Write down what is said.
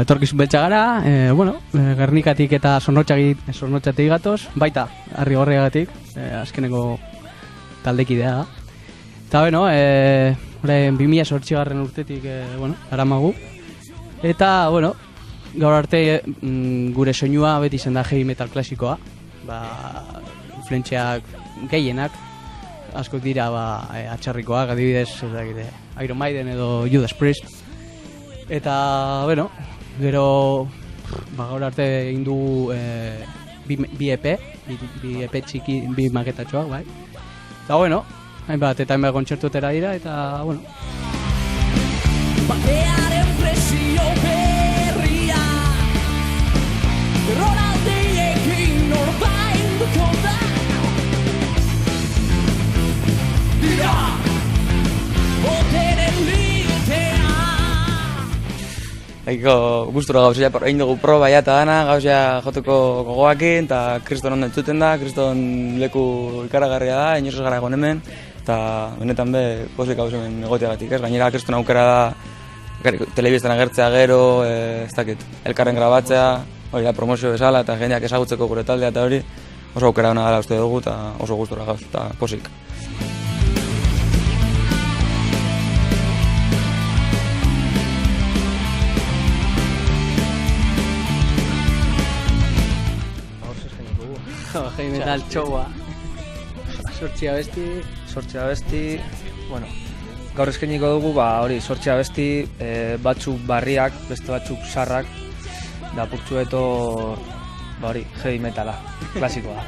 etorkizun beltza gara, Gernikatik eta Zornotxatik gatoz, baita, Arrigorriagatik, azkeneko taldekidea da. Eta, orain 2008 urtetik, aramagu. Eta, gaur arte gure soinua beti zen da heavy metal klasikoa. Influentziak gehienak, askok dira atxarrikoak, adibidez, Iron Maiden edo Judas Priest. Eta, gero gaur arte egin du bi EP txiki, bi maketatxoak, bai. Eta, hainbat kontzertuetara dira, eta, Batearen presio berria Ronaldiekin ordainduko da Dira Boteren litea Gustura gauzea, egin dugu proba eta dana, gauzea joteko gogoakin, eta kriston ondo entzuten da, kriston leku ikaragarria da, inoz ez gara egon hemen, eta benetan pozik hau hemen egoteagatik, ez? Gainera kriston aukera da, telebistan agertzea gero, ez dakit, elkarren grabatzea, hori da promozio bezala, eta jendeak ezagutzeko gure taldea eta hori, oso aukera hona dela uste dugu, eta oso gustura gauz, eta pozik. Heavy metal txoua. Sortzi abesti, gaur eskainiko dugu, sortzi abesti, batzuk barriak, beste batzuk sarrak, da purtsueto, heavy metala, klasikoa.